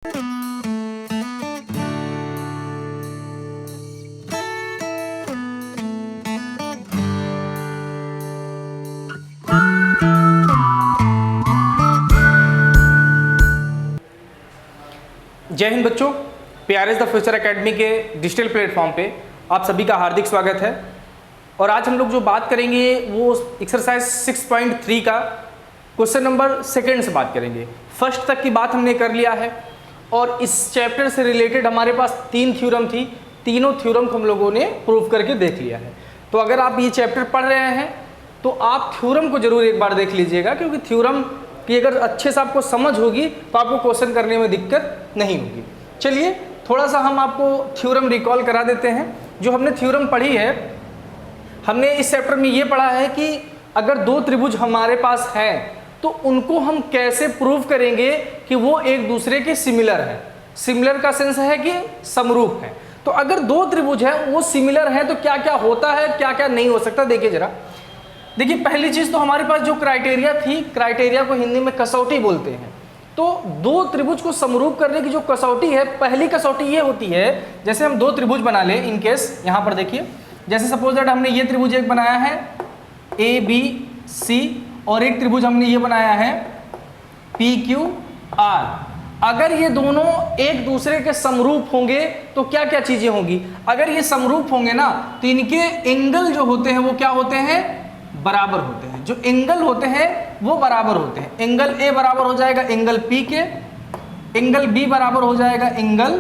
जय हिंद बच्चों, PRS the future academy के डिजिटल प्लेटफॉर्म पे आप सभी का हार्दिक स्वागत है। और आज हम लोग जो बात करेंगे वो एक्सरसाइज 6.3 का क्वेश्चन नंबर सेकंड से बात करेंगे। फर्स्ट तक की बात हमने कर लिया है और इस चैप्टर से रिलेटेड हमारे पास 3 थ्योरम थी। तीनों थ्योरम को हम लोगों ने प्रूव करके देख लिया है। तो अगर आप ये चैप्टर पढ़ रहे हैं तो आप थ्योरम को जरूर एक बार देख लीजिएगा, क्योंकि थ्योरम कि अगर अच्छे से आपको समझ होगी तो आपको क्वेश्चन करने में दिक्कत नहीं होगी। चलिए थोड़ा सा हम आपको थ्योरम रिकॉल करा देते हैं। जो हमने थ्योरम पढ़ी है, हमने इस चैप्टर में ये पढ़ा है कि अगर दो त्रिभुज हमारे पास हैं तो उनको हम कैसे प्रूव करेंगे कि वो एक दूसरे के सिमिलर है। सिमिलर का सेंस है कि समरूप है। तो अगर दो त्रिभुज है वो सिमिलर है तो क्या क्या होता है, क्या क्या नहीं हो सकता। देखिए जरा, देखिए पहली चीज तो हमारे पास जो क्राइटेरिया थी, क्राइटेरिया को हिंदी में कसौटी बोलते हैं। तो दो त्रिभुज को समरूप करने की जो कसौटी है, पहली कसौटी ये होती है, जैसे हम दो त्रिभुज बना ले इन केस, यहां पर देखिए, जैसे सपोज दैट हमने ये त्रिभुज एक बनाया है ए बी सी और एक त्रिभुज हमने ये बनाया है पी क्यू आर। अगर ये दोनों एक दूसरे के समरूप होंगे तो क्या क्या चीजें होंगी। अगर ये समरूप होंगे ना तो इनके एंगल जो होते हैं वो क्या होते हैं, बराबर होते हैं। जो एंगल होते हैं वो बराबर होते हैं। एंगल ए बराबर हो जाएगा एंगल पी के, एंगल बी बराबर हो जाएगा एंगल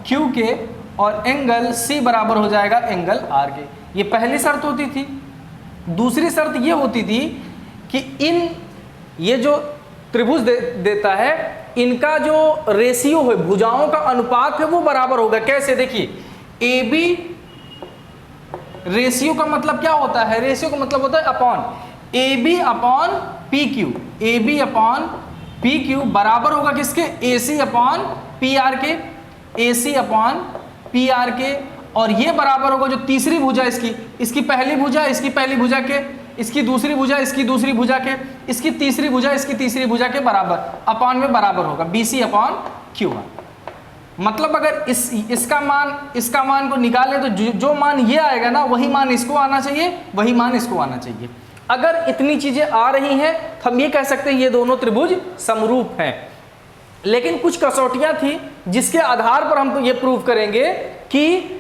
क्यू के और एंगल सी बराबर हो जाएगा एंगल आर के। ये पहली शर्त होती थी। दूसरी शर्त ये होती थी कि ये जो त्रिभुज देता है, इनका जो रेशियो है, भुजाओं का अनुपात है, वो बराबर होगा। कैसे, देखिए ए बी रेशियो का मतलब क्या होता है, रेशियो का मतलब होता है upon. A B upon P Q, A B upon P Q बराबर होगा किसके, A C upon P R के, A C upon P R के। और ये बराबर होगा जो तीसरी भुजा इसकी पहली भुजा इसकी पहली भुजा के, इसकी दूसरी भुजा इसकी दूसरी भुजा के, इसकी तीसरी भुजा इसकी तीसरी भुजा के बराबर, अपॉन में बराबर होगा B C upon Q R. मतलब अगर इसका मान को निकालें तो जो मान ये आएगा ना, वही मान इसको आना चाहिए, वही मान इसको आना चाहिए। अगर इतनी चीजें आ रही हैं तो हम ये कह सकते हैं ये दोनों त्रिभुज समरूप हैं। लेकिन कुछ कसौटियां थी जिसके आधार पर हम तो ये प्रूव करेंगे कि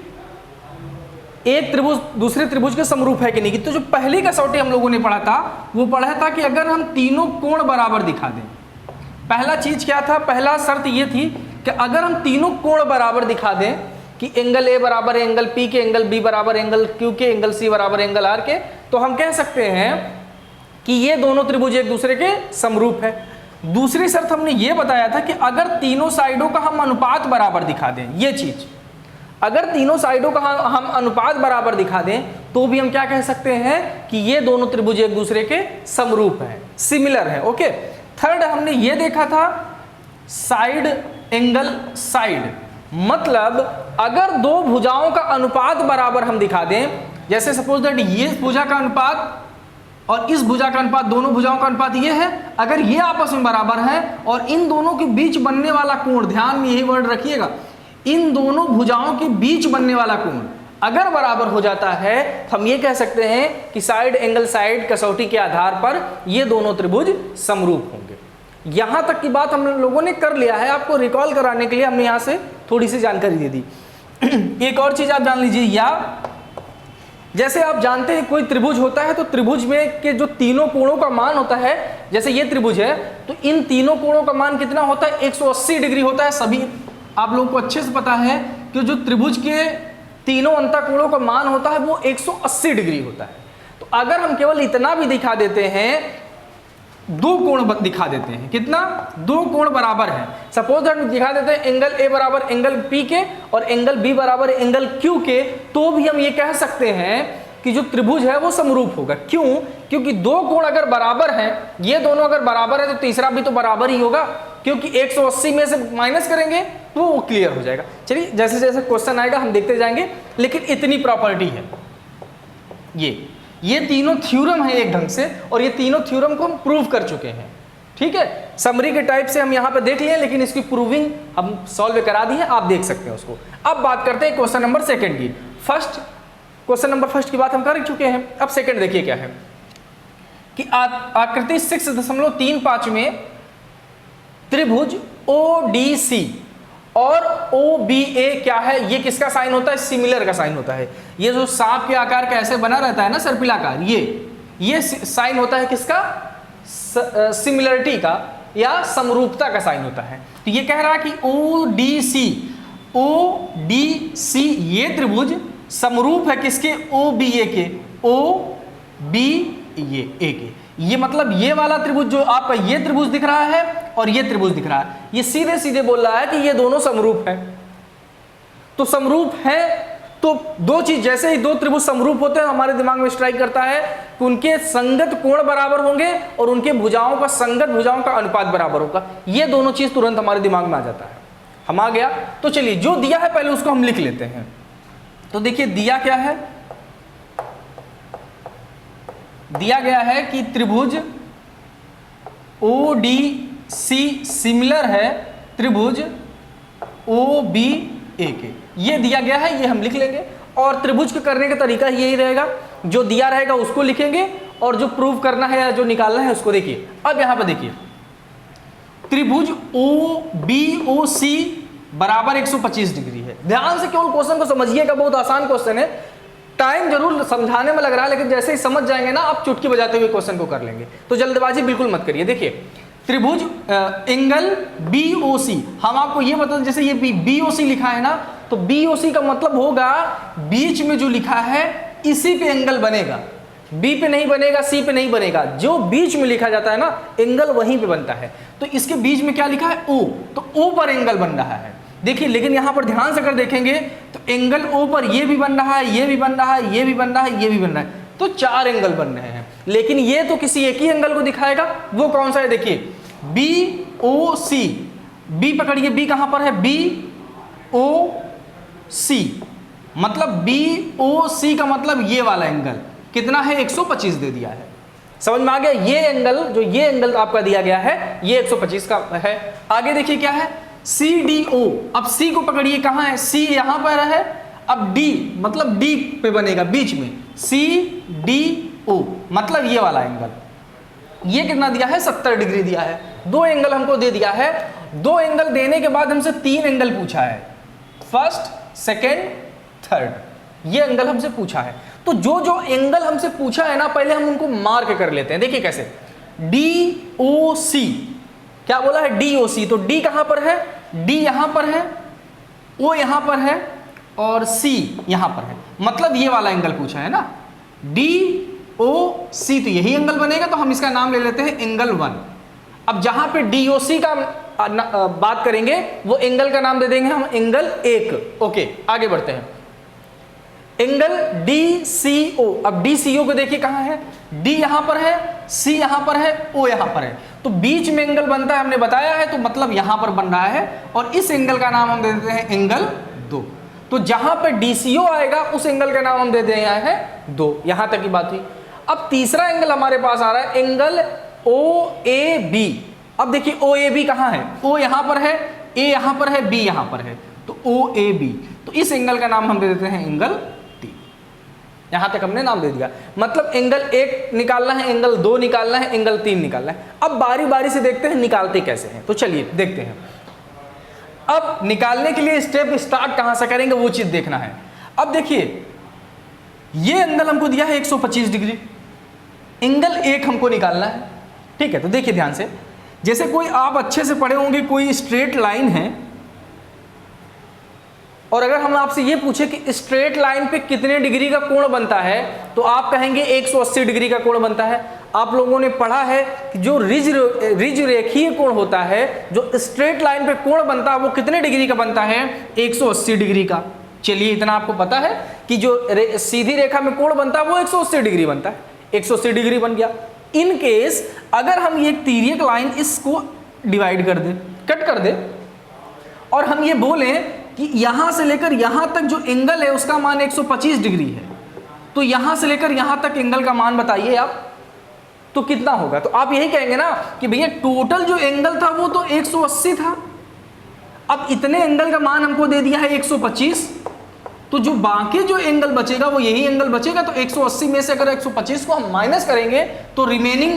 एक त्रिभुज दूसरे त्रिभुज के समरूप है कि नहीं। तो जो पहली कसौटी हम लोगों ने पढ़ा था वो पढ़ा था कि अगर हम तीनों कोण बराबर दिखा दें। पहला चीज क्या था, पहला शर्त ये थी कि अगर हम तीनों कोण बराबर दिखा दें कि एंगल ए बराबर एंगल पी के, एंगल बी बराबर एंगल क्यू के, एंगल सी बराबर एंगल आर के, तो हम कह सकते हैं कि ये दोनों त्रिभुज एक दूसरे के समरूप है। दूसरी शर्त हमने ये बताया था कि अगर तीनों साइडों का हम अनुपात बराबर दिखा दें, ये चीज अगर तीनों साइडों का हम अनुपात बराबर दिखा दें तो भी हम क्या कह सकते हैं कि ये दोनों त्रिभुज एक दूसरे के समरूप है, सिमिलर है। ओके, थर्ड हमने ये देखा था साइड एंगल साइड, मतलब अगर दो भुजाओं का अनुपात बराबर हम दिखा दें, जैसे सपोज दैट ये भुजा का अनुपात और इस भुजा का अनुपात, दोनों भुजाओं का अनुपात ये है, अगर ये आपस में बराबर है और इन दोनों के बीच बनने वाला कोण, ध्यान में यही वर्ड रखिएगा, इन दोनों भुजाओं के बीच बनने वाला कोण अगर बराबर हो जाता है तो हम ये कह सकते हैं कि साइड एंगल साइड कसौटी के आधार पर ये दोनों त्रिभुज समरूप होंगे। यहां तक की बात हम लोगों ने कर लिया है। आपको रिकॉल कराने के लिए हमने यहां से थोड़ी सी जानकारी दे दी। एक और चीज आप जान लीजिए, या जैसे आप जानते हैं कोई त्रिभुज होता है तो त्रिभुज में के जो तीनों कोणों का मान होता है, जैसे ये त्रिभुज है तो इन तीनों कोणों का मान कितना होता है, 180 डिग्री होता है। सभी आप लोगों को अच्छे से पता है कि जो त्रिभुज के तीनों अंतःकोणों का मान होता है वो 180 डिग्री होता है। तो अगर हम केवल इतना भी दिखा देते हैं, दो कोण दिखा देते हैं, कितना, दो कोण बराबर है, सपोज हम दिखा देते हैं एंगल ए बराबर एंगल पी के और एंगल बी बराबर एंगल क्यू के, तो भी हम ये कह सकते हैं कि जो त्रिभुज है वो समरूप होगा। क्यों, क्योंकि दो कोण अगर बराबर हैं, ये दोनों अगर बराबर है तो तीसरा भी तो बराबर ही होगा, क्योंकि 180 में से माइनस करेंगे तो वो क्लियर हो जाएगा। चलिए जैसे जैसे क्वेश्चन आएगा हम देखते जाएंगे, लेकिन इतनी प्रॉपर्टी है। ये तीनों थ्योरम है एक ढंग से, और ये तीनों थ्योरम को हम प्रूव कर चुके हैं। ठीक है, समरी के टाइप से हम यहाँ पे देख लिए, लेकिन इसकी प्रूविंग हम सॉल्व करा दी है, आप देख सकते हैं उसको। अब बात करते हैं क्वेश्चन नंबर सेकंड की। क्वेश्चन नंबर फर्स्ट की बात हम कर चुके हैं, अब सेकंड देखिए क्या है कि आकृति 6.35 में त्रिभुज ODC और OBA क्या है, ये किसका साइन होता है, सिमिलर का साइन होता है। ये जो सांप के आकार का ऐसे बना रहता है ना सर्पिलाकार, ये साइन होता है किसका, सिमिलरिटी का या समरूपता का साइन होता है। तो ये कह रहा है कि ODC ये त्रिभुज समरूप है किसके, OBA के, OBA के। ये मतलब ये वाला त्रिभुज जो आपका ये त्रिभुज दिख रहा है और ये त्रिभुज दिख रहा है, ये सीधे सीधे बोल रहा है कि ये दोनों समरूप है। तो समरूप है तो दो चीज, जैसे ही दो त्रिभुज समरूप होते हैं हमारे दिमाग में स्ट्राइक करता है कि उनके संगत कोण बराबर होंगे और उनके भुजाओं का संगत भुजाओं का अनुपात बराबर होगा। ये दोनों चीज तुरंत हमारे दिमाग में आ जाता है। हम आ गया, तो चलिए जो दिया है पहले उसको हम लिख लेते हैं। तो देखिए दिया क्या है, दिया गया है कि त्रिभुज ODC सिमिलर है त्रिभुज OBA के, ये दिया गया है, ये हम लिख लेंगे। और त्रिभुज के करने का तरीका यही रहेगा, जो दिया रहेगा उसको लिखेंगे और जो प्रूव करना है या जो निकालना है उसको देखिए। अब यहां पर देखिए त्रिभुज OBOC बराबर 125 डिग्री है। ध्यान से केवल क्वेश्चन को समझिएगा, बहुत आसान क्वेश्चन है, टाइम जरूर समझाने में लग रहा है, लेकिन जैसे ही समझ जाएंगे ना आप चुटकी बजाते हुए क्वेश्चन को कर लेंगे। तो जल्दबाजी बिल्कुल मत करिए। देखिए त्रिभुज एंगल BOC, हम आपको ये बता दें, जैसे ये BOC लिखा है ना, तो BOC का मतलब होगा बीच में जो लिखा है इसी पे एंगल बनेगा, B पे नहीं बनेगा, C पे नहीं बनेगा, जो बीच में लिखा जाता है ना एंगल वहीं पे बनता है। तो इसके बीच में क्या लिखा है, O, तो O पर एंगल बन रहा है। देखिए लेकिन यहां पर ध्यान से अगर देखेंगे तो एंगल O पर ये भी बन रहा है, ये भी बन रहा है, ये भी बन रहा है, ये भी बन रहा है, तो 4 एंगल बन रहे हैं। लेकिन ये तो किसी एक ही एंगल को दिखाएगा, वो कौन सा है, देखिए BOC, B पकड़िए, B कहां पर है, BOC, मतलब BOC का मतलब ये वाला एंगल कितना है, 125 दे दिया है। समझ में आ गया, ये एंगल जो ये एंगल आपका दिया गया है ये 125 का है। आगे देखिए क्या है, CDO, अब C को पकड़िए, कहां है, C यहां पर है, अब D मतलब D पे बनेगा बीच में, CDO मतलब ये वाला एंगल, ये कितना दिया है, 70 डिग्री दिया है। 2 एंगल हमको दे दिया है। 2 एंगल देने के बाद हमसे 3 एंगल पूछा है, फर्स्ट, सेकेंड, थर्ड, ये एंगल हमसे पूछा है। तो जो जो एंगल हमसे पूछा है ना पहले हम उनको मार्क कर लेते हैं। देखिए कैसे, DOC, क्या बोला है, DOC, तो D कहां पर है, D यहां पर है, O यहां पर है और C यहां पर है, मतलब ये वाला एंगल पूछा है ना, DOC, तो यही एंगल बनेगा, तो हम इसका नाम ले लेते हैं एंगल 1। अब जहां पे DOC का बात करेंगे वो एंगल का नाम दे देंगे हम एंगल 1। ओके आगे बढ़ते हैं, एंगल DCO, अब DCO को देखिए कहां है, D यहां पर है, C यहां पर है, O यहां पर है, तो बीच में एंगल बनता है, हमने बताया है, तो मतलब यहां पर बन रहा है और इस एंगल का नाम हम दे देते हैं एंगल 2। तो जहां पर DCO आएगा उस एंगल का नाम हम दे दिए हैं 2। यहां तक की बात हुई। अब तीसरा एंगल हमारे पास आ रहा है एंगल OAB। अब देखिए OAB कहां है, O यहां पर है, A यहां पर है, B यहां पर है, तो OAB, तो इस एंगल का नाम हम दे देते हैं एंगल 3। यहां तक हमने नाम दे दिया, मतलब एंगल 1 निकालना है, एंगल 2 निकालना है, एंगल 3 निकालना है। अब बारी बारी से देखते हैं निकालते कैसे हैं, तो चलिए देखते हैं। अब निकालने के लिए स्टेप स्टार्ट कहां से करेंगे वो चीज देखना है। अब देखिए ये एंगल हमको दिया है 125 डिग्री, एंगल 1 हमको निकालना है, ठीक है। तो देखिए ध्यान से, जैसे कोई आप अच्छे से पढ़े होंगे, कोई स्ट्रेट लाइन है और अगर हम आपसे ये पूछे कि स्ट्रेट लाइन पे कितने डिग्री का कोण बनता है तो आप कहेंगे 180 डिग्री का कोण बनता है। आप लोगों ने पढ़ा है कि जो रिज रेखीय कोण होता है, जो स्ट्रेट लाइन पे कोण बनता है वो कितने डिग्री का बनता है, 180 डिग्री का। चलिए इतना आपको पता है कि जो सीधी रेखा में कोण बनता है वो 180 डिग्री बनता है, 180 डिग्री बन गया। इन केस अगर हम ये तिर्यक लाइन इसको डिवाइड कर दे, कट कर दे, और हम ये बोलें कि यहां से लेकर यहां तक जो एंगल है उसका मान 125 डिग्री है, तो यहां से लेकर यहां तक एंगल का मान बताइए आप, तो कितना होगा? तो आप यही कहेंगे ना कि भैया टोटल जो एंगल था वो तो 180 था, अब इतने एंगल का मान हमको दे दिया है 125, तो जो बाकी जो एंगल बचेगा वो यही एंगल बचेगा। तो 180 में से अगर 125 को हम माइनस करेंगे तो रिमेनिंग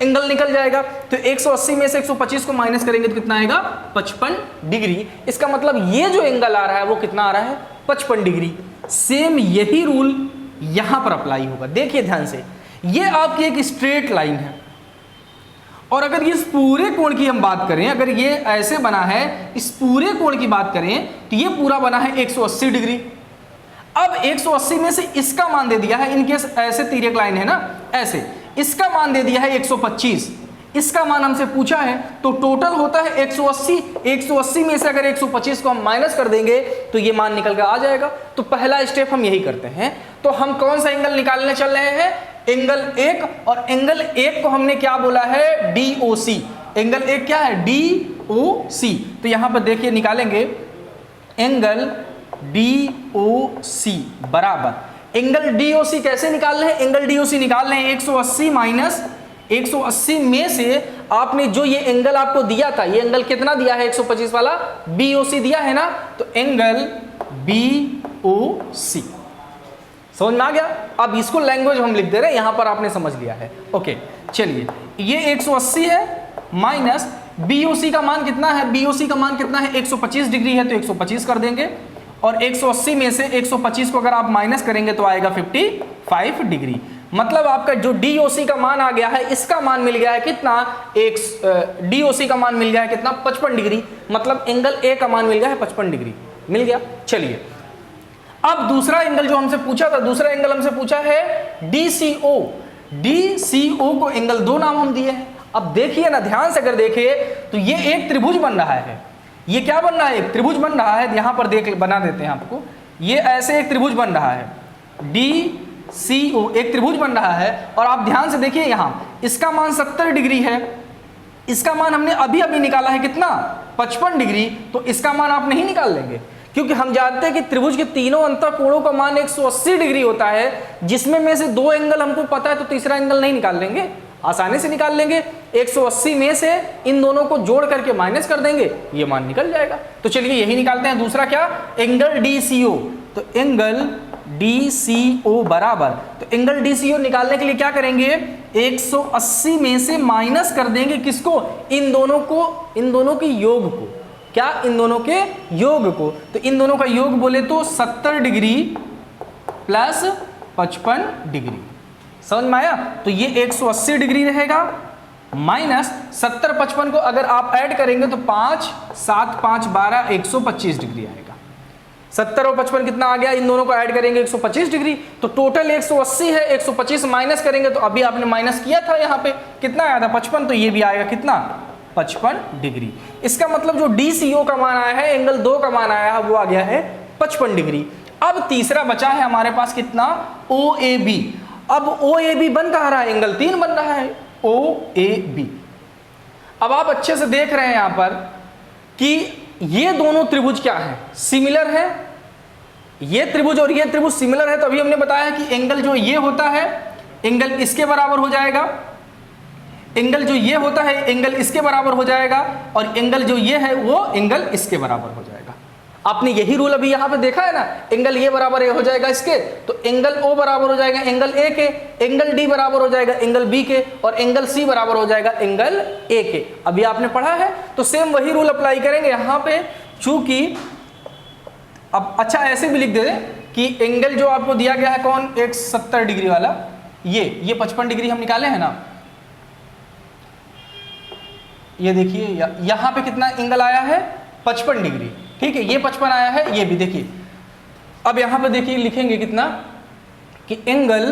एंगल निकल जाएगा। तो 180 में से 125 को माइनस करेंगे तो कितना आएगा? 55 डिग्री। इसका मतलब ये जो एंगल आ रहा है वो कितना आ रहा है? 55 डिग्री। सेम यही रूल यहां पर अप्लाई होगा। देखिए ध्यान से, ये आपकी एक स्ट्रेट लाइन है और अगर इस पूरे कोण की हम बात करें, अगर ये ऐसे बना है, इस पूरे कोण की बात करें तो ये पूरा बना है 180 डिग्री। अब 180 में से इसका मान दे दिया है, इनकेस ऐसे तिर्यक लाइन है ना, ऐसे इसका मान दे दिया है 125, इसका मान हमसे पूछा है, तो टोटल होता है 180। 180 में से अगर 125 को हम माइनस कर देंगे तो ये मान निकल कर आ जाएगा। तो पहला स्टेप हम यही करते हैं। तो हम कौन सा एंगल निकालने चल रहे हैं? एंगल 1, और एंगल 1 को हमने क्या बोला है? DOC। एंगल 1 क्या है? DOC। तो यहां पर देखिए निकालेंगे एंगल DOC बराबर, एंगल DOC कैसे निकाल रहे हैं? एंगल DOC निकाल रहे हैं 180 माइनस 180 में से आपने जो ये एंगल आपको दिया था, ये एंगल कितना दिया है? 125 वाला BOC दिया है ना, तो एंगल BOC समझ में आ गया। अब इसको लैंग्वेज हम लिख दे रहे हैं, यहां पर आपने समझ लिया है। ओके चलिए, ये 180 है माइनस BOC का मान कितना है? BOC का मान कितना है? 125 डिग्री है, तो 125 कर देंगे, और 180 में से 125 को अगर आप माइनस करेंगे तो आएगा 55 डिग्री। मतलब आपका जो DOC का मान आ गया है, इसका मान मिल गया है कितना? DOC का मान मिल गया है कितना? 55 डिग्री। मतलब एंगल A का मान मिल गया है 55 डिग्री, मिल गया। चलिए, अब दूसरा एंगल जो हमसे पूछा था, दूसरा एंगल हमसे पूछा है DCO। DCO को एंगल 2 नाम हम दिए हैं। अब देखिए ना, ध्यान से अगर देखिए तो ये एक त्रिभुज बन रहा है। ये क्या बन रहा है? एक त्रिभुज बन रहा है। यहां पर देख, बना देते हैं आपको। ये ऐसे एक त्रिभुज बन रहा है, DCO एक त्रिभुज बन रहा है। और आप ध्यान से देखिए, यहां इसका मान 70 डिग्री है, इसका मान हमने अभी अभी निकाला है कितना? 55 डिग्री। तो इसका मान आप नहीं निकाल लेंगे, क्योंकि हम जानते हैं कि त्रिभुज के तीनों अंतःकोणों का मान 180 डिग्री होता है, जिसमें में से 2 एंगल हमको पता है, तो तीसरा एंगल नहीं निकाल लेंगे, आसानी से निकाल लेंगे। 180 में से इन दोनों को जोड़ करके माइनस कर देंगे, ये मान निकल जाएगा। तो चलिए यही निकालते हैं। दूसरा क्या? Angle DCO। तो एंगल DCO बराबर, तो एंगल DCO निकालने के लिए क्या करेंगे? 180 में से माइनस कर देंगे किसको? इन दोनों को, इन दोनों के योग को। क्या? इन दोनों के योग को। तो इन दोनों का योग बोले तो 70 डिग्री प्लस 55 डिग्री, समझ में आया? तो ये 180 डिग्री रहेगा माइनस 70, 55 को अगर आप ऐड करेंगे तो 5, 7, 5, 12, 125 डिग्री आएगा। 70 और 55 कितना आ गया? इन दोनों को ऐड करेंगे 125 डिग्री। तो टोटल 180 है, 125 माइनस करेंगे तो अभी आपने माइनस किया था, यहाँ पे कितना आया था? 55। तो ये भी आएगा कितना? 55 डिग्री। इसका मतलब जो DCO का मान आया है, एंगल 2 का मान आया है, वो आ गया है 55 डिग्री। अब तीसरा बचा है हमारे पास कितना? OAB। अब OAB बन कहाँ रहा है? एंगल 3 बन रहा है, OAB। अब आप अच्छे से देख रहे हैं यहां पर कि ये दोनों त्रिभुज क्या है? सिमिलर है। ये त्रिभुज और ये त्रिभुज सिमिलर है। तो अभी हमने बताया कि एंगल जो ये होता है, एंगल इसके बराबर हो जाएगा, एंगल जो ये होता है एंगल इसके बराबर हो जाएगा, और एंगल जो ये है वो एंगल इसके बराबर हो जाएगा। आपने यही रूल अभी यहाँ पे देखा है ना, एंगल ये बराबर हो जाएगा इसके, तो एंगल O बराबर हो जाएगा एंगल A के, एंगल D बराबर हो जाएगा एंगल B के, और एंगल C बराबर हो जाएगा एंगल A के। अभी आपने पढ़ा है, तो सेम वही रूल अप्लाई करेंगे यहाँ पे। चूंकि अब अच्छा ऐसे भी लिख दे कि एंगल जो आपको दिया गया है कौन? एक 70 डिग्री वाला, ये 55 डिग्री हम निकाले हैं ना। ये देखिए यहाँ पे कितना एंगल आया है? 55 डिग्री। ठीक है, ये 55 आया है, ये भी देखिए। अब यहां पे देखिए लिखेंगे कितना कि एंगल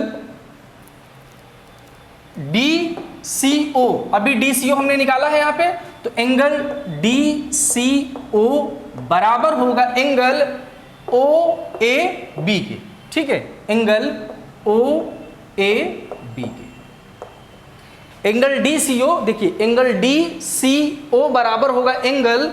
DCO, अभी DCO हमने निकाला है यहां पे, तो एंगल DCO बराबर होगा एंगल OAB के। ठीक है, एंगल OAB के। एंगल DCO देखिए, एंगल DCO बराबर होगा एंगल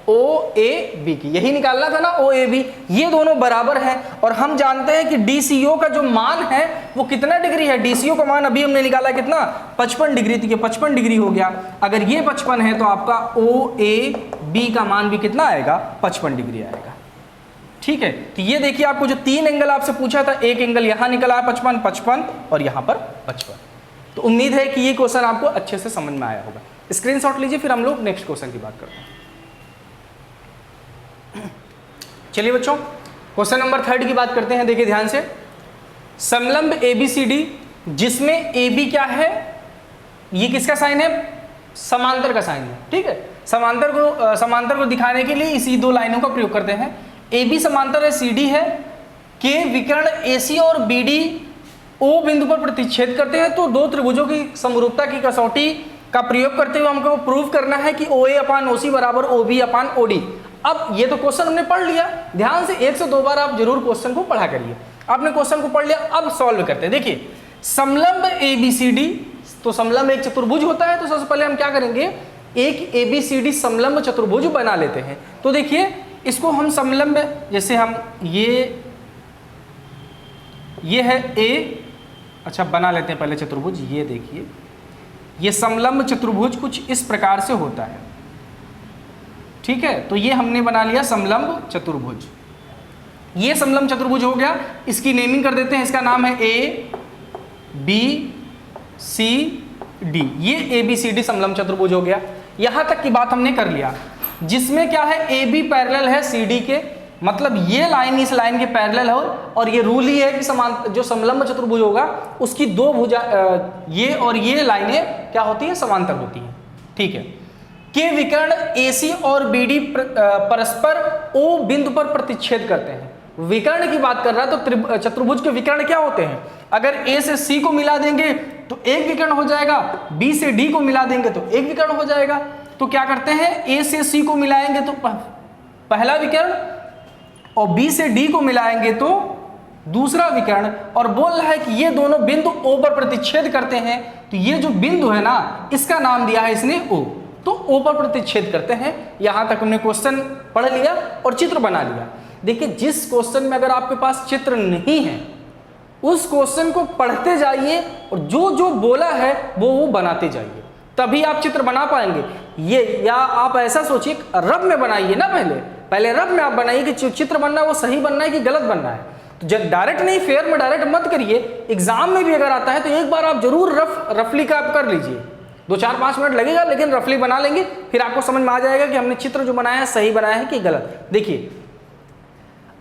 ओ ए बी की, यही निकालना था ना, ओ ए बी, ये दोनों बराबर हैं। और हम जानते हैं कि DCO का जो मान है वो कितना डिग्री है, DCO का मान अभी हमने निकाला कितना, 55 डिग्री, तो ये 55 डिग्री हो गया। अगर ये 55 है तो आपका ओ ए बी का मान भी कितना आएगा, 55 डिग्री आएगा। ठीक है, तो ये देखिए आपको जो 3 एंगल आपसे पूछा था, एक एंगल यहाँ निकला 55, 55 और यहाँ पर 55। तो उम्मीद है कि ये क्वेश्चन आपको अच्छे से समझ में आया होगा। स्क्रीनशॉट लीजिए, फिर हम लोग नेक्स्ट क्वेश्चन की बात करते हैं। चलिए बच्चों, क्वेश्चन नंबर 3 की बात करते हैं। देखिए ध्यान से, समलंब ABCD जिसमें AB क्या है, ये किसका साइन है, समांतर का साइन है। ठीक है, समांतर को दिखाने के लिए इसी 2 लाइनों का प्रयोग करते हैं। AB समांतर है CD है, के विकर्ण AC और BD O बिंदु पर प्रतिच्छेद करते हैं, तो 2 त्रिभुजों की समरूपता की कसौटी का प्रयोग करते हुए हमको प्रूव करना है कि OA/OC बराबर OB/OD। अब ये तो क्वेश्चन हमने पढ़ लिया, ध्यान से 1 से 2 बार आप जरूर क्वेश्चन को पढ़ा करिए। आपने क्वेश्चन को पढ़ लिया, अब सॉल्व करते हैं। देखिए समलंब ABCD, तो समलंब एक चतुर्भुज होता है, तो सबसे पहले हम क्या करेंगे, एक ABCD समलंब चतुर्भुज बना लेते हैं। तो देखिए इसको हम समलंब, जैसे हम ये है A, अच्छा बना लेते हैं पहले चतुर्भुज। ये देखिए, ये समलंब चतुर्भुज कुछ इस प्रकार से होता है। ठीक है, तो ये हमने बना लिया समलंब चतुर्भुज। ये समलंब चतुर्भुज हो गया, इसकी नेमिंग कर देते हैं, इसका नाम है ABCD। ये ABCD समलंब चतुर्भुज हो गया। यहां तक की बात हमने कर लिया, जिसमें क्या है, AB पैरेलल है CD के, मतलब ये लाइन इस लाइन के पैरेलल हो, और ये रूल ही है कि जो समलंब चतुर्भुज होगा उसकी 2 भुजा, ये और ये लाइनें क्या होती है, समांतर होती हैं। ठीक है, के विकर्ण AC और BD परस्पर O बिंदु पर प्रतिच्छेद करते हैं। विकर्ण की बात कर रहा है, तो चतुर्भुज के विकर्ण क्या होते हैं, अगर A से C को मिला देंगे तो एक विकर्ण हो जाएगा, B से D को मिला देंगे तो एक विकर्ण हो जाएगा। तो क्या करते हैं, A से C को मिलाएंगे तो पहला विकर्ण, और B से D को मिलाएंगे तो दूसरा विकर्ण, और बोल रहा है कि ये दोनों बिंदु O पर प्रतिच्छेद करते हैं। तो ये जो बिंदु है ना, इसका नाम दिया है इसने O, तो O पर प्रतिच्छेद करते हैं। यहां तक हमने क्वेश्चन पढ़ लिया और चित्र बना लिया। देखिए जिस क्वेश्चन में अगर आपके पास चित्र नहीं है, उस क्वेश्चन को पढ़ते जाइए और जो जो बोला है वो बनाते जाइए, तभी आप चित्र बना पाएंगे। ये, या आप ऐसा सोचिए, रब में बनाइए ना, पहले रब में आप बनाइए कि चित्र बनना है वो सही बनना है कि गलत बनना है। तो जब डायरेक्ट नहीं, फेयर में डायरेक्ट मत करिए। एग्जाम में भी अगर आता है तो एक बार आप जरूर रफली का आप कर लीजिए, 2-4-5 मिनट लगेगा, लेकिन रफली बना लेंगे, फिर आपको समझ में आ जाएगा कि हमने चित्र जो बनाया है सही बनाया है कि गलत। देखिए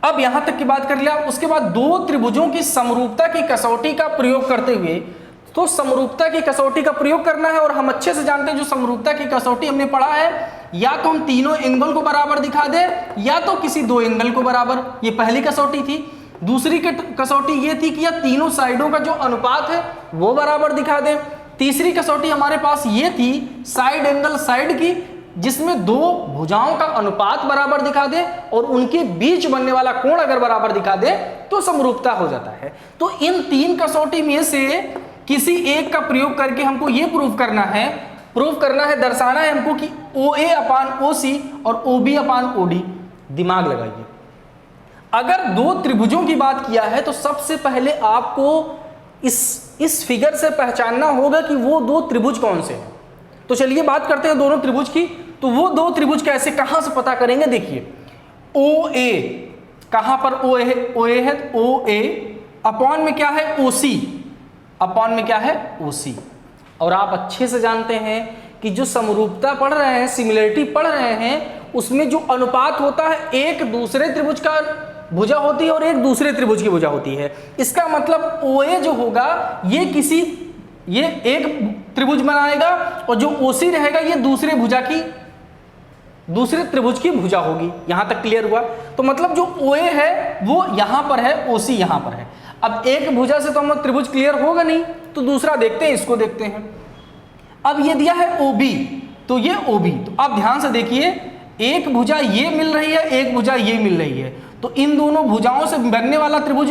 अब यहां तक की बात कर लिया, उसके बाद 2 त्रिभुजों की समरूपता की कसौटी का प्रयोग करते हुए, तो समरूपता की कसौटी का प्रयोग करना है, और हम अच्छे से जानते हैं जो समरूपता की कसौटी हमने पढ़ा है, या तो हम तीनों एंगल को बराबर दिखा दें या तो किसी 2 एंगल को बराबर। ये पहली कसौटी थी। दूसरी कसौटी ये थी कि या तीनों साइडों का जो अनुपात है वो बराबर दिखा दें। तीसरी कसौटी हमारे पास ये थी साइड एंगल साइड की, जिसमें 2 भुजाओं का अनुपात बराबर दिखा दे और उनके बीच बनने वाला कोण अगर बराबर दिखा दे तो समरूपता हो जाता है। तो इन 3 कसौटी में से किसी एक का प्रयोग करके हमको ये प्रूव करना है, दर्शाना है हमको कि OA/OC और OB/OD। दिमाग लगाइए, अगर 2 त्रिभुजों की बात किया है तो सबसे पहले आपको इस फिगर से पहचानना होगा कि वो 2 त्रिभुज कौन से हैं। तो चलिए बात करते हैं दोनों त्रिभुज की। तो वो 2 त्रिभुज कैसे, कहां से पता करेंगे। देखिए OA, कहां पर OA है, OA अपॉन में क्या है, OC, अपॉन में क्या है, OC। और आप अच्छे से जानते हैं कि जो समरूपता पढ़ रहे हैं, सिमिलरिटी पढ़ रहे हैं, उसमें जो अनुपात होता है एक दूसरे त्रिभुज का भुजा होती है और एक दूसरे त्रिभुज की भुजा होती है। इसका मतलब OA जो होगा ये एक त्रिभुज बनाएगा, और जो OC रहेगा ये दूसरे त्रिभुज की भुजा होगी। यहां तक क्लियर हुआ। तो मतलब जो OA है वो यहां पर है, OC यहां पर है। अब एक भुजा से तो हम त्रिभुज क्लियर होगा नहीं, तो दूसरा देखते हैं, इसको देखते हैं। अब ये दिया है OB, तो ये OB, तो आप ध्यान से देखिए, एक भुजा ये मिल रही है, एक भुजा ये मिल रही है, तो इन दोनों भुजाओं से बनने वाला त्रिभुज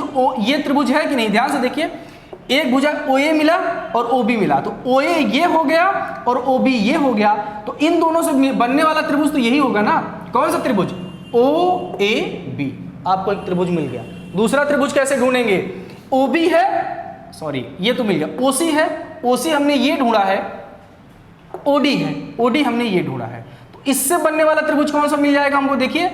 ये त्रिभुज है कि नहीं। ध्यान से देखिए, एक भुजा OA मिला और OB मिला, तो OA ये हो गया और OB ये हो गया, तो इन दोनों से बनने वाला त्रिभुज तो यही होगा ना, कौन सा त्रिभुज? ओ ए बी, आपको एक त्रिभुज मिल गया। दूसरा त्रिभुज कैसे ढूंढेंगे? ओ बी है, सॉरी ये तो मिल गया, ओ सी है, ओ सी हमने ये ढूंढा है, ओ डी है, ओ डी हमने ये ढूंढा है। तो इससे बनने वाला त्रिभुज कौन सा मिल जाएगा हमको? देखिए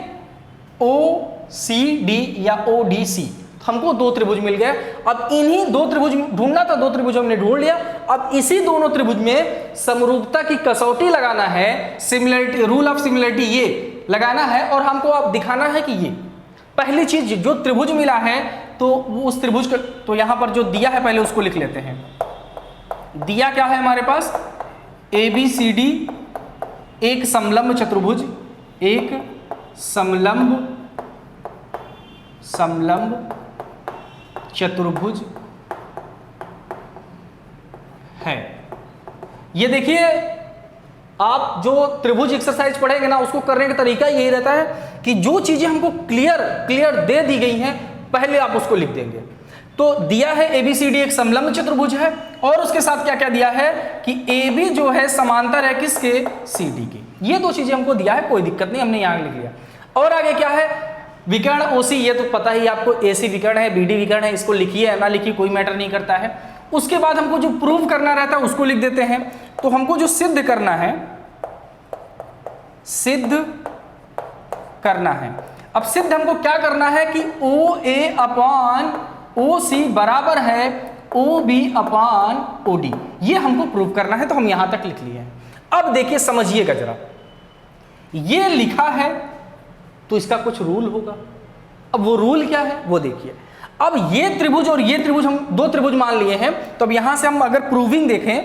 ओ सी डी या ओ डी सी, हमको दो त्रिभुज मिल गए। अब इन्हीं दो त्रिभुज ढूंढना था, दो त्रिभुज हमने ढूंढ लिया। अब इसी दोनों त्रिभुज में समरूपता की कसौटी लगाना है, सिमिलरिटी, रूल ऑफ सिमिलरिटी ये लगाना है, और हमको अब दिखाना है कि ये पहली चीज जो त्रिभुज मिला है तो वो उस त्रिभुज का, तो यहां पर जो दिया है पहले उसको लिख लेते हैं। दिया क्या है हमारे पास? ए बी सी डी एक समलंब चतुर्भुज, एक समलंब चतुर्भुज है। ये देखिए, आप जो त्रिभुज एक्सरसाइज पढ़ेंगे ना, उसको करने का तरीका यही रहता है कि जो चीजें हमको क्लियर दे दी गई हैं पहले आप उसको लिख देंगे। तो दिया है ABCD एक समलंब चतुर्भुज है, और उसके साथ क्या क्या दिया है कि AB जो है समांतर है किसके? CD के। ये दो चीजें हमको दिया है, कोई दिक्कत नहीं, हमने यहां लिख लिया। और आगे क्या है? विकर्ण OC, ये तो पता ही आपको, AC विकर्ण है, BD विकर्ण है, इसको लिखिए या ना लिखिए कोई मैटर नहीं करता है। उसके बाद हमको जो प्रूव करना रहता है उसको लिख देते हैं। तो हमको जो सिद्ध करना है, अब सिद्ध हमको क्या करना है कि OA अपान OC बराबर है OB अपान OD, ये हमको प्रूव करना है। तो हम यहां तक लिख लिए हैं। अब देखिए समझिएगा जरा, ये लिखा है तो इसका कुछ रूल होगा। अब वो रूल क्या है वो देखिए। अब ये त्रिभुज और ये त्रिभुज, हम दो त्रिभुज मान लिए हैं। तो अब यहां से हम अगर प्रूविंग देखें,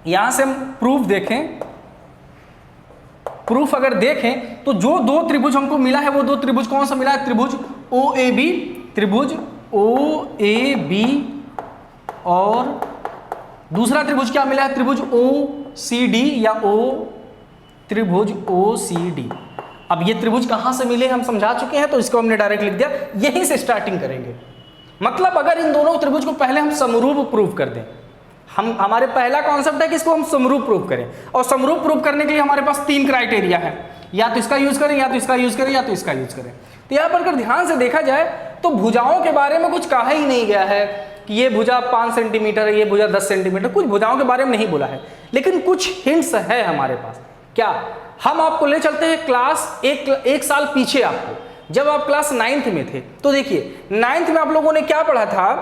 यहां से हम प्रूफ अगर देखें तो जो दो त्रिभुज हमको मिला है वो दो त्रिभुज कौन सा मिला है? त्रिभुज OAB, और दूसरा त्रिभुज क्या मिला है? त्रिभुज OCD या त्रिभुज OCD। अब ये त्रिभुज कहां से मिले हम समझा चुके हैं, तो इसको हमने डायरेक्ट लिख दिया। यहीं से स्टार्टिंग करेंगे। मतलब अगर इन दोनों त्रिभुज को पहले हम समरूप प्रूव कर दें, हमारे पहला कॉन्सेप्ट है कि इसको हम समरूप प्रूव करें, और समरूप प्रूव करने के लिए हमारे पास तीन क्राइटेरिया है, या तो इसका यूज करें, या तो इसका यूज करें, या तो इसका यूज करें। तो यहाँ पर अगर ध्यान से देखा जाए तो भुजाओं के बारे में कुछ कहा ही नहीं गया है कि ये भुजा 5 सेंटीमीटर है, ये भुजा 10 सेंटीमीटर, कुछ भुजाओं के बारे में नहीं बोला है। लेकिन कुछ हिंट्स है हमारे पास। क्या? हम आपको ले चलते हैं क्लास एक साल पीछे, आपको जब आप क्लास 9th में थे। तो देखिए 9th में आप लोगों ने क्या पढ़ा था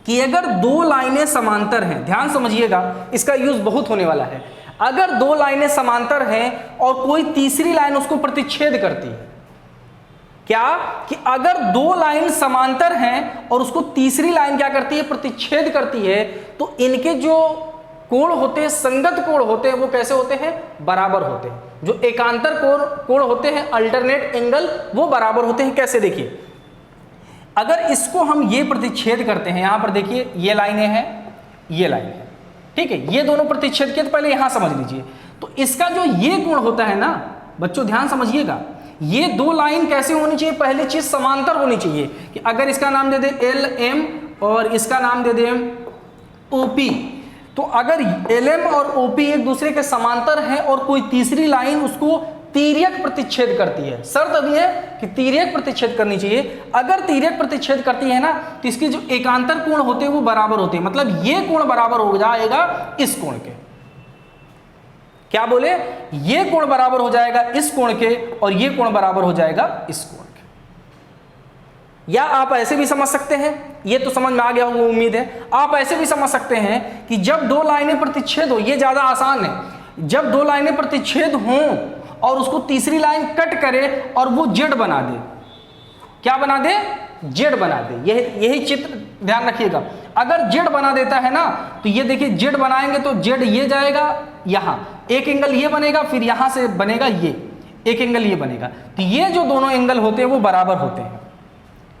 कि अगर दो लाइनें समांतर हैं, ध्यान समझिएगा, इसका यूज बहुत होने वाला है। अगर दो लाइनें समांतर हैं और कोई तीसरी लाइन उसको प्रतिच्छेद करती है, क्या कि अगर दो लाइन समांतर हैं और उसको तीसरी लाइन क्या करती है? प्रतिच्छेद करती है, तो इनके जो कोण होते हैं, संगत कोण होते हैं, वो कैसे होते हैं? बराबर होते हैं। जो एकांतर कोण होते हैं, अल्टरनेट एंगल, वो बराबर होते हैं। कैसे? देखिए, अगर इसको हम ये प्रतिच्छेद करते हैं, यहां पर देखिए ये लाइनें हैं, ये लाइन है, ठीक है, ये दोनों प्रतिच्छेद किए, तो पहले यहां समझ लीजिए। तो इसका जो ये कोण होता है ना बच्चों, ध्यान समझिएगा, ये दो लाइन कैसे होनी चाहिए? पहली चीज समांतर होनी चाहिए। कि अगर इसका नाम दे दे LM और इसका नाम दे दे OP, तो अगर LM और OP एक दूसरे के समांतर हैं और कोई तीसरी लाइन उसको तिर्यक प्रतिच्छेद करती है, शर्त अभी है कि तिर्यक प्रतिच्छेद करनी चाहिए। अगर तिर्यक प्रतिच्छेद करती है ना, तो इसके जो एकांतर कोण होते हैं वो बराबर होते हैं। मतलब ये कोण बराबर हो जाएगा इस कोण के। क्या बोले? ये कोण बराबर हो जाएगा इस कोण के, और ये कोण बराबर हो जाएगा इस कोण के। या आप ऐसे भी समझ सकते हैं, ये तो समझ में आ गया होगा उम्मीद है। आप ऐसे भी समझ सकते हैं कि जब दो लाइनें प्रतिच्छेद हो, ये ज्यादा आसान है, जब दो लाइनें प्रतिच्छेद हों और उसको तीसरी लाइन कट करे और वो जेड बना दे। क्या बना दे? जेड बना दे। यही चित्र ध्यान रखिएगा। अगर जेड बना देता है ना, तो ये देखिए जेड बनाएंगे तो जेड ये जाएगा यहां, एक एंगल ये बनेगा, फिर यहां से बनेगा ये एक एंगल ये बनेगा। तो ये जो दोनों एंगल होते हैं वो बराबर होते हैं।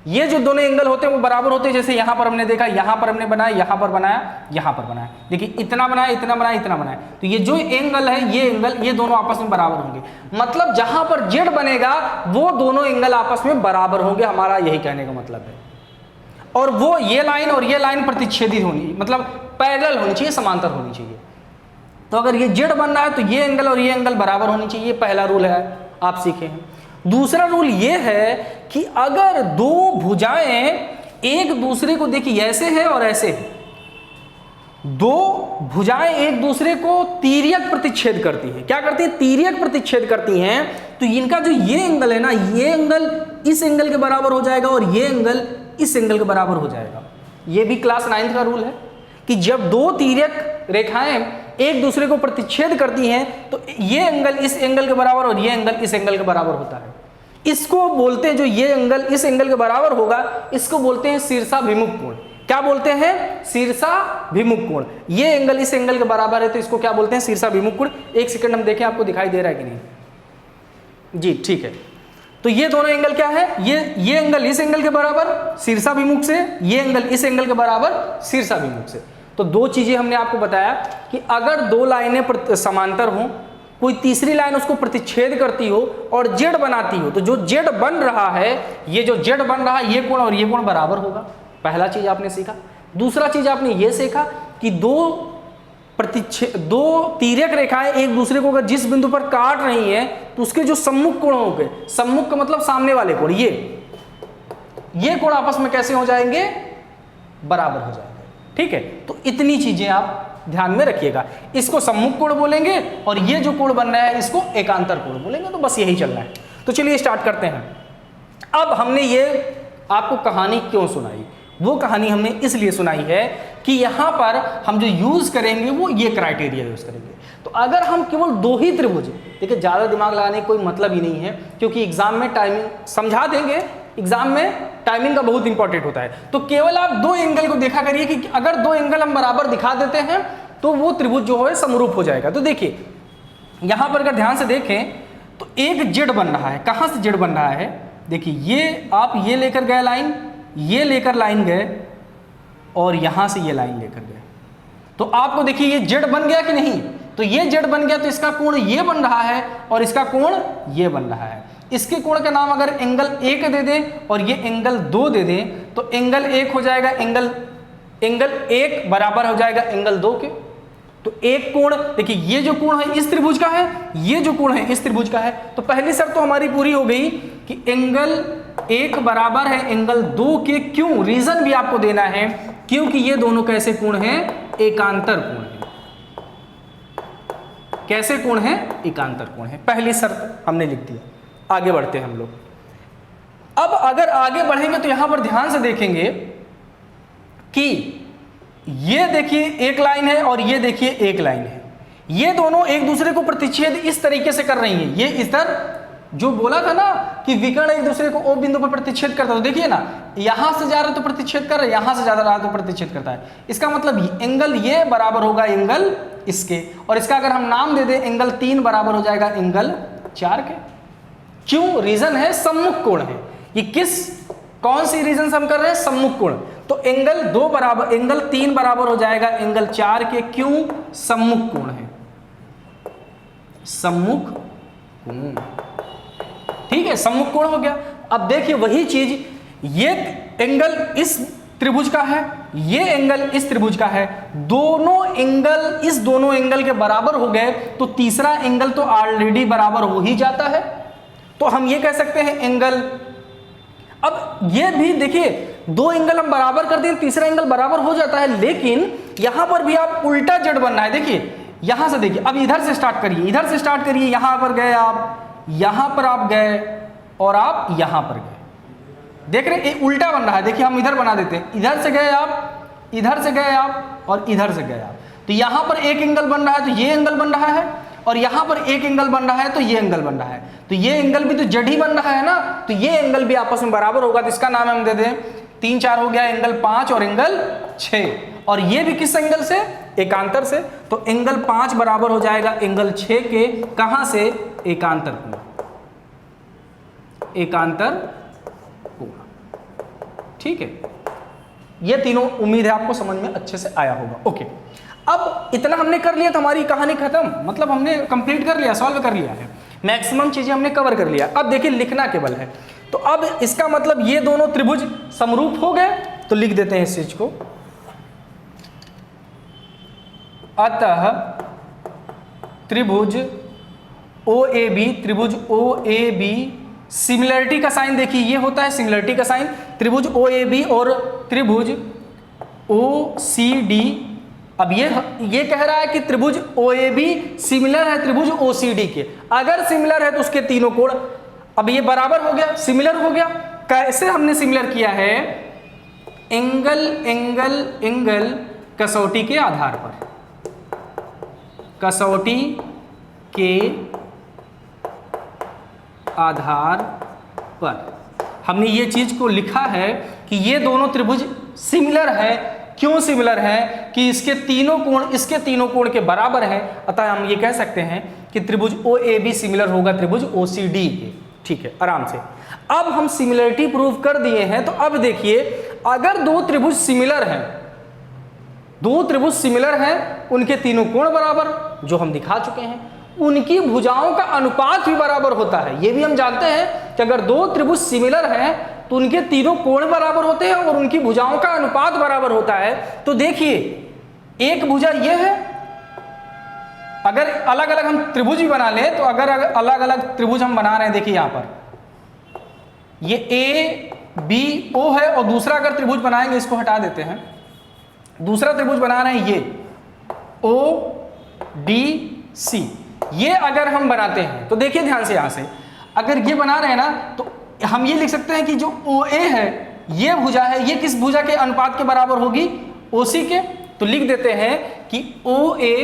ये जो दोनों एंगल होते हैं वो बराबर होते हैं। जैसे यहां पर हमने देखा, यहां पर हमने बनाया, यहां पर बनाया, यहां पर बनाया। देखिए इतना बनाया, इतना बनाया, इतना बनाया। तो ये जो एंगल है, ये एंगल, ये दोनों आपस में बराबर होंगे। मतलब जहां पर जेड बनेगा वो दोनों एंगल आपस में बराबर होंगे, हमारा यही कहने का मतलब है। और वो ये लाइन और ये लाइन प्रतिच्छेदित होनी, मतलब पैरेलल होनी चाहिए, समांतर होनी चाहिए। तो अगर ये जेड बन रहा है तो ये एंगल और ये एंगल बराबर होनी चाहिए, पहला रूल है। आप सीखे हैं। दूसरा रूल ये है कि अगर दो भुजाएं एक दूसरे को, देखिए ऐसे है और ऐसे है, दो भुजाएं एक दूसरे को तिर्यक प्रतिच्छेद करती हैं। क्या करती है? तिर्यक प्रतिच्छेद करती हैं। तो इनका जो ये एंगल है ना, ये एंगल इस एंगल के बराबर हो जाएगा और ये एंगल इस एंगल के बराबर हो जाएगा। ये भी क्लास 9th का रूल है कि जब दो तिर्यक रेखाएं एक दूसरे को प्रतिच्छेद करती हैं तो ये एंगल इस एंगल के बराबर और ये एंगल इस एंगल के बराबर होता है। इसको बोलते हैं, जो ये एंगल इस एंगल के बराबर होगा, इसको बोलते हैं शीर्षाभिमुख कोण। क्या बोलते हैं? शीर्षाभिमुख कोण। ये एंगल इस एंगल के बराबर है तो इसको क्या बोलते हैं? शीर्षाभिमुख कोण। एक सेकंड हम देखें आपको दिखाई दे रहा है कि नहीं। जी ठीक है। तो ये दोनों एंगल क्या है? ये एंगल इस एंगल के बराबर शीर्षाभिमुख से, ये एंगल इस एंगल के बराबर शीर्षाभिमुख से। तो दो चीजें हमने आपको बताया कि अगर दो लाइनें समांतर हों, कोई तीसरी लाइन उसको प्रतिच्छेद करती हो और जेड बनाती हो, तो जो जेड बन रहा है, ये जो जेड बन रहा है, ये कोण और ये कोण बराबर होगा। पहला चीज आपने सीखा। दूसरा चीज आपने ये सीखा कि दो तिर्यक रेखाएं एक दूसरे को अगर जिस बिंदु पर काट रही हैं तो उसके जो सम्मुख कोण होंगे, सम्मुख का मतलब सामने वाले कोण, ये कोण आपस में कैसे हो जाएंगे? बराबर हो जाएंगे। ठीक है, तो इतनी चीजें आप ध्यान में रखिएगा। इसको सम्मुख कोण बोलेंगे और ये जो कोण बन रहा है इसको एकांतर कोण बोलेंगे। तो बस यही चलना है। तो चलिए स्टार्ट करते हैं। अब हमने ये आपको कहानी क्यों सुनाई? वो कहानी हमने इसलिए सुनाई है कि यहाँ पर हम जो यूज करेंगे वो ये क्राइटेरिया यूज करेंगे। तो अगर हम केवल दो ही त्रिभुज, देखिए ज़्यादा दिमाग लगाने का कोई मतलब ही नहीं है, क्योंकि एग्जाम में टाइमिंग समझा देंगे, एग्जाम में टाइमिंग का बहुत इंपॉर्टेंट होता है। तो केवल आप दो एंगल को देखा करिए कि अगर दो एंगल हम बराबर दिखा देते हैं तो वो त्रिभुज जो है समरूप हो जाएगा। तो देखिए यहाँ पर अगर ध्यान से देखें तो एक जेड बन रहा है। कहाँ से जेड बन रहा है? देखिए ये आप ये लेकर गए लाइन, ये लेकर लाइन गए और यहां से ये लाइन लेकर गए, तो आपको देखिए ये जेड बन गया कि नहीं? तो ये जेड बन गया तो इसका कोण ये बन रहा है और इसका कोण ये बन रहा है। इसके कोण का नाम अगर एंगल 1 दे दें और ये एंगल 2 दे दें तो एंगल 1 हो जाएगा, एंगल 1 बराबर हो जाएगा एंगल 2 के। तो एक कोण, देखिए ये जो कोण है इस त्रिभुज का है, ये जो कोण है इस त्रिभुज का है। तो पहली शर्त तो हमारी पूरी हो गई कि एंगल 1 बराबर है एंगल 2 के। क्यों? रीजन भी आपको देना है, क्योंकि ये दोनों कैसे कोण हैं? एकांतर कोण है। कैसे कोण है? एकांतर कोण है। पहली शर्त हमने लिख दिया। आगे बढ़ते हैं हम लोग। अब अगर आगे बढ़ेंगे तो यहां पर ध्यान से देखेंगे कि ये देखिए एक लाइन है और ये देखिए एक लाइन है। ये दोनों एक दूसरे को प्रतिच्छेद इस तरीके से कर रही हैं। ये इधर जो बोला था ना कि विकर्ण एक दूसरे को ओ बिंदु पर प्रतिच्छेद करता है, तो देखिए ना यहां से जा रहा है तो प्रतिच्छेद कर रहा है, यहां से जा रहा है तो प्रतिच्छेद करता है। इसका मतलब एंगल ये बराबर होगा एंगल इसके, और इसका अगर हम नाम दे दें एंगल 3 बराबर हो जाएगा एंगल 4 के। क्यों? रीजन है सम्मुख कोण है। ये कौन सी रीजन से हम कर रहे हैं? सम्मुख कोण। तो एंगल 2 बराबर, एंगल 3 बराबर हो जाएगा एंगल 4 के। क्यों? सम्मुख कोण है, सम्मुख कोण। ठीक है, सम्मुख कोण हो गया। अब देखिए वही चीज, ये एंगल इस त्रिभुज का है, ये एंगल इस त्रिभुज का है, दोनों एंगल इस दोनों एंगल के बराबर हो गए तो तीसरा एंगल तो ऑलरेडी बराबर हो ही जाता है। तो हम ये कह सकते हैं एंगल, अब ये भी देखिए दो एंगल हम बराबर कर दें, तीसरा एंगल बराबर हो जाता है, लेकिन यहां पर भी आप उल्टा जेड बनना है। देखिए यहां से देखिए, अब इधर से स्टार्ट करिए, इधर से स्टार्ट करिए, यहां पर गए आप, यहां पर आप गए और आप यहां पर गए, देख रहे हैं उल्टा बन रहा है। देखिए हम इधर बना देते हैं, इधर से गए आप, इधर से गए आप और इधर से गए आप, तो यहां पर एक एंगल बन रहा है तो ये एंगल बन रहा है, और यहां पर एक एंगल बन रहा है तो ये एंगल बन रहा है, तो ये एंगल भी तो जेड ही बन रहा है ना, तो ये एंगल भी आपस में बराबर होगा। तो इसका नाम हम दे दें 3 4 हो गया एंगल 5 और एंगल 6, और ये भी किस एंगल से? एकांतर से। तो एंगल 5 बराबर हो जाएगा एंगल 6 के। कहां से? एकांतर कोण, एकांतर कोण। ठीक है, ये तीनों उम्मीद है आपको समझ में अच्छे से आया होगा। ओके, अब इतना हमने कर लिया तो हमारी कहानी खत्म, मतलब हमने कंप्लीट कर लिया, सॉल्व कर लिया है, मैक्सिमम चीजें हमने कवर कर लिया। अब देखिए लिखना केवल है। तो अब इसका मतलब ये दोनों त्रिभुज समरूप हो गए, तो लिख देते हैं इस चीज को, अतः त्रिभुज ओ ए बी, त्रिभुज ओ ए बी, सिमिलरिटी का साइन देखिए ये होता है सिमिलरिटी का साइन, त्रिभुज ओ ए बी और त्रिभुज ओ सी डी। अब ये कह रहा है कि त्रिभुज ओ ए बी सिमिलर है त्रिभुज ओ सी डी के, अगर सिमिलर है तो उसके तीनों कोण, अब ये बराबर हो गया, सिमिलर हो गया। कैसे हमने सिमिलर किया है? एंगल एंगल एंगल कसौटी के आधार पर, कसौटी के आधार पर हमने ये चीज को लिखा है कि ये दोनों त्रिभुज सिमिलर है। क्यों सिमिलर है? कि इसके तीनों कोण इसके तीनों कोण के बराबर है, अतः हम ये कह सकते हैं कि त्रिभुज ओ ए बी सिमिलर होगा त्रिभुज ओ सी डी के। ठीक है, आराम से। अब हम सिमिलरिटी प्रूव कर दिए हैं, तो अब देखिए अगर दो त्रिभुज सिमिलर हैं, दो त्रिभुज सिमिलर हैं, उनके तीनों कोण बराबर, जो हम दिखा चुके हैं, उनकी भुजाओं का अनुपात भी बराबर होता है। ये भी हम जानते हैं कि अगर दो त्रिभुज सिमिलर हैं तो उनके तीनों कोण बराबर होते हैं और उनकी भुजाओं का अनुपात बराबर होता है। तो देखिए एक भुजा ये है, अगर अलग अलग हम त्रिभुज भी बना लें तो अगर अलग अलग त्रिभुज हम बना रहे हैं, देखिए यहां पर ये ए बी ओ है और दूसरा अगर त्रिभुज बनाएंगे, इसको हटा देते हैं, दूसरा त्रिभुज बना रहे हैं ये ओ डी सी, ये अगर हम बनाते हैं तो देखिए ध्यान से, यहां से अगर ये बना रहे हैं ना तो हम ये लिख सकते हैं कि जो ओ ए है ये भुजा है, ये किस भुजा के अनुपात के बराबर होगी? ओ सी के। तो लिख देते हैं कि ओ ए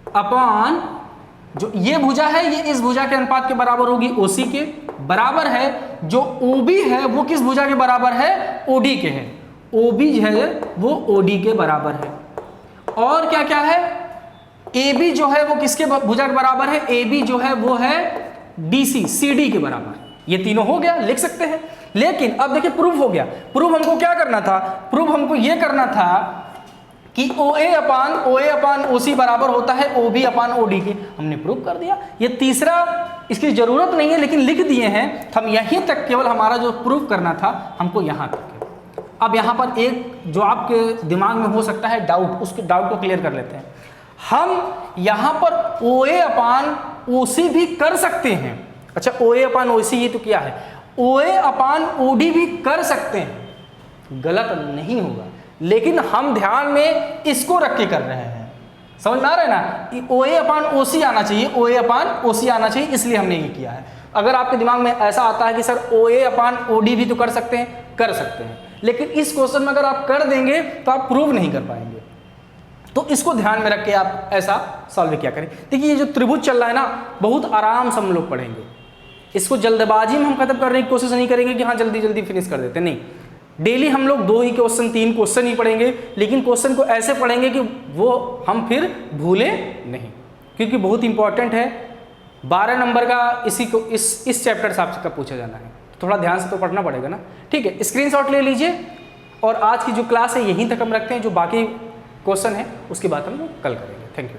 अपान जो ये भुजा है ये इस भुजा के अनुपात के बराबर होगी ओ सी के, बराबर है जो ओ बी है वो किस भुजा के बराबर है? ओ डी के है। ओ बी है वो ओ डी के बराबर है। और क्या क्या है? ए बी जो है वो किसके भुजा के बराबर है? ए बी जो है वो है डी सी, सी डी के बराबर। ये तीनों हो गया, लिख सकते हैं। लेकिन अब देखिए प्रूफ हो गया। प्रूफ हमको क्या करना था? प्रूफ हमको ये करना था कि ओ ए अपान ओ सी बराबर होता है ओ बी अपान ओ डी के। हमने प्रूफ कर दिया। ये तीसरा इसकी जरूरत नहीं है, लेकिन लिख दिए हैं। हम यहीं तक केवल हमारा जो प्रूफ करना था हमको यहाँ तक है। अब यहाँ पर एक जो आपके दिमाग में हो सकता है डाउट, उसके डाउट को क्लियर कर लेते हैं। हम यहाँ पर ओ ए अपान ओ सी भी कर सकते हैं। अच्छा, ओ ए अपान ओ सी ये तो क्या है? ओ ए अपान ओ डी भी कर सकते हैं, गलत नहीं होगा, लेकिन हम ध्यान में इसको रख के कर रहे हैं। समझ में आ रहा है ना? ओ ए अपान ओ सी आना चाहिए, ओ ए अपान ओ सी आना चाहिए, इसलिए हमने ये किया है। अगर आपके दिमाग में ऐसा आता है कि सर ओ ए अपान ओ डी भी तो कर सकते हैं, कर सकते हैं, लेकिन इस क्वेश्चन में अगर आप कर देंगे तो आप प्रूव नहीं कर पाएंगे। तो इसको ध्यान में रख के आप ऐसा सॉल्व किया करें। देखिए ये जो त्रिभुज चल रहा है ना, बहुत आराम से हम लोग पढ़ेंगे। इसको जल्दबाजी में हम खत्म करने की कोशिश नहीं करेंगे कि हाँ जल्दी जल्दी फिनिश कर देते, नहीं। डेली हम लोग 2 ही क्वेश्चन 3 क्वेश्चन ही पढ़ेंगे, लेकिन क्वेश्चन को ऐसे पढ़ेंगे कि वो हम फिर भूले नहीं, क्योंकि बहुत इंपॉर्टेंट है। 12 नंबर का इसी को इस चैप्टर से आपका पूछा जाना है, थोड़ा ध्यान से तो पढ़ना पड़ेगा ना। ठीक है, स्क्रीनशॉट ले लीजिए। और आज की जो क्लास है यहीं तक हम रखते हैं, जो बाकी क्वेश्चन है उसकी बात हम लोग कल करेंगे। Thank you.